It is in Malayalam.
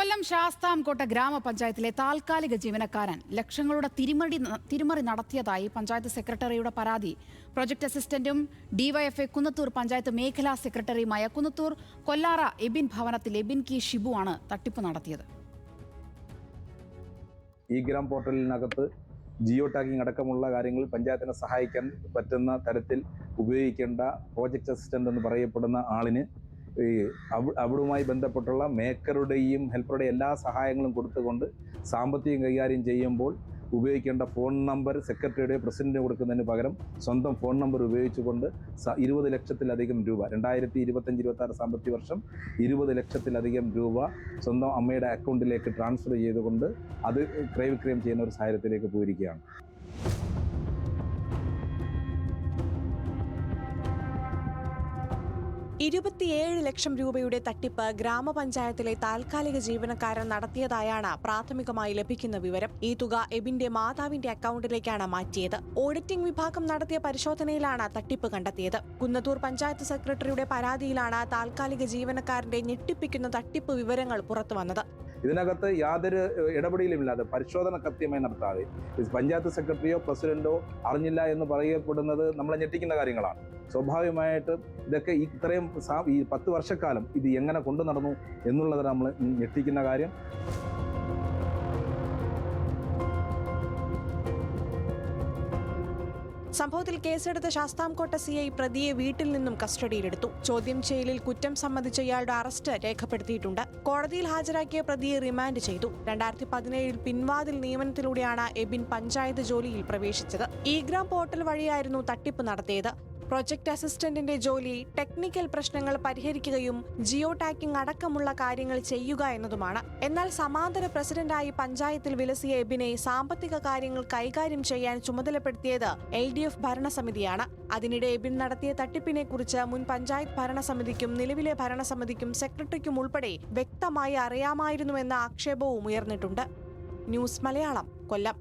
കൊല്ലം ശാസ്താംകോട്ട ഗ്രാമപഞ്ചായത്തിലെ താൽക്കാലിക ജീവനക്കാരൻ ലക്ഷങ്ങളുടെ തിരിമറി നടത്തിയതായി പഞ്ചായത്ത് സെക്രട്ടറിയുടെ പരാതി. പ്രൊജക്ട് അസിസ്റ്റന്റും ഡിവൈഎഫ്ഐ കുന്നത്തൂർ പഞ്ചായത്ത് മേഖലാ സെക്രട്ടറിയുമായ കുന്നത്തൂർ കൊല്ലാറ എബിൻ ഭവനത്തിൽ എബിൻ കി ഷിബു ആണ് തട്ടിപ്പ് നടത്തിയത്. ഈ ഗ്രാം പോർട്ടലിനകത്ത് ജിയോ ടാഗിംഗ് അടക്കമുള്ള കാര്യങ്ങൾ പഞ്ചായത്തിനെ സഹായിക്കാൻ പറ്റുന്ന തരത്തിൽ ഉപയോഗിക്കേണ്ട പ്രോജക്റ്റ് അസിസ്റ്റന്റ് എന്ന് പറയപ്പെടുന്ന ആളിന് അവിടുമായി ബന്ധപ്പെട്ടുള്ള മേക്കറുടെയും ഹെൽപ്പറുടെയും എല്ലാ സഹായങ്ങളും കൊടുത്തുകൊണ്ട് സാമ്പത്തികം കൈകാര്യം ചെയ്യുമ്പോൾ ഉപയോഗിക്കേണ്ട ഫോൺ നമ്പർ സെക്രട്ടറിയുടെ പ്രസിഡന്റിന് കൊടുക്കുന്നതിന് പകരം സ്വന്തം ഫോൺ നമ്പർ ഉപയോഗിച്ചുകൊണ്ട് 20 ലക്ഷത്തിലധികം രൂപ 2025-26 സാമ്പത്തിക വർഷം 20 ലക്ഷത്തിലധികം രൂപ സ്വന്തം അമ്മയുടെ അക്കൗണ്ടിലേക്ക് ട്രാൻസ്ഫർ ചെയ്തുകൊണ്ട് അത് ക്രയവിക്രയം ചെയ്യുന്ന ഒരു സാഹചര്യത്തിലേക്ക് പോയിരിക്കുകയാണ്. 27 ലക്ഷം രൂപയുടെ തട്ടിപ്പ് ഗ്രാമപഞ്ചായത്തിലെ താൽക്കാലിക ജീവനക്കാരൻ നടത്തിയതായാണ് പ്രാഥമികമായി ലഭിക്കുന്ന വിവരം. ഈ തുക എബിന്റെ മാതാവിന്റെ അക്കൗണ്ടിലേക്കാണ് മാറ്റിയത്. ഓഡിറ്റിംഗ് വിഭാഗം നടത്തിയ പരിശോധനയിലാണ് തട്ടിപ്പ് കണ്ടെത്തിയത്. കുന്നത്തൂർ പഞ്ചായത്ത് സെക്രട്ടറിയുടെ പരാതിയിലാണ് താൽക്കാലിക ജീവനക്കാരന്റെ ഞെട്ടിപ്പിക്കുന്ന തട്ടിപ്പ് വിവരങ്ങൾ പുറത്തുവന്നത്. ഇതിനകത്ത് യാതൊരു ഇടപെടലുമില്ലാതെ പരിശോധന കൃത്യമായി നടത്താതെ പഞ്ചായത്ത് സെക്രട്ടറിയോ പ്രസിഡന്റോ അറിഞ്ഞില്ല എന്ന് പറയപ്പെടുന്നത് നമ്മളെ ഞെട്ടിക്കുന്ന കാര്യങ്ങളാണ്. സ്വാഭാവികമായിട്ട് ഇതൊക്കെ ഇത്രയും ഈ 10 വർഷക്കാലം ഇത് എങ്ങനെ കൊണ്ടു നടന്നു എന്നുള്ളത് നമ്മൾ ഞെട്ടിക്കുന്ന കാര്യം. സംഭവത്തിൽ കേസെടുത്ത ശാസ്താംകോട്ട സിഐ പ്രതിയെ വീട്ടിൽ നിന്നും കസ്റ്റഡിയിലെടുത്തു. ചോദ്യം ചെയ്യലിൽ കുറ്റം സംബന്ധിച്ച ഇയാളുടെ അറസ്റ്റ് രേഖപ്പെടുത്തിയിട്ടുണ്ട്. കോടതിയിൽ ഹാജരാക്കിയ പ്രതിയെ റിമാൻഡ് ചെയ്തു. 2017 പിൻവാതിൽ നിയമനത്തിലൂടെയാണ് എബിൻ പഞ്ചായത്ത് ജോലിയിൽ പ്രവേശിച്ചത്. ഈ ഗ്രാം പോർട്ടൽ വഴിയായിരുന്നു തട്ടിപ്പ് നടത്തിയത്. പ്രൊജക്ട് അസിസ്റ്റന്റിന്റെ ജോലി ടെക്നിക്കൽ പ്രശ്നങ്ങൾ പരിഹരിക്കുകയും ജിയോ ടാഗിംഗ് അടക്കമുള്ള കാര്യങ്ങൾ ചെയ്യുക എന്നതുമാണ്. എന്നാൽ സമാന്തര പ്രസിഡന്റായി പഞ്ചായത്തിൽ വിലസിയ എബിനെ സാമ്പത്തിക കാര്യങ്ങൾ കൈകാര്യം ചെയ്യാൻ ചുമതലപ്പെടുത്തിയത് LDF ഭരണസമിതിയാണ്. അതിനിടെ എബിൻ നടത്തിയ തട്ടിപ്പിനെ കുറിച്ച് മുൻ പഞ്ചായത്ത് ഭരണസമിതിക്കും നിലവിലെ ഭരണസമിതിക്കും സെക്രട്ടറിക്കും ഉൾപ്പെടെ വ്യക്തമായി അറിയാമായിരുന്നുവെന്ന ആക്ഷേപവും ഉയർന്നിട്ടുണ്ട്. ന്യൂസ് മലയാളം, കൊല്ലം.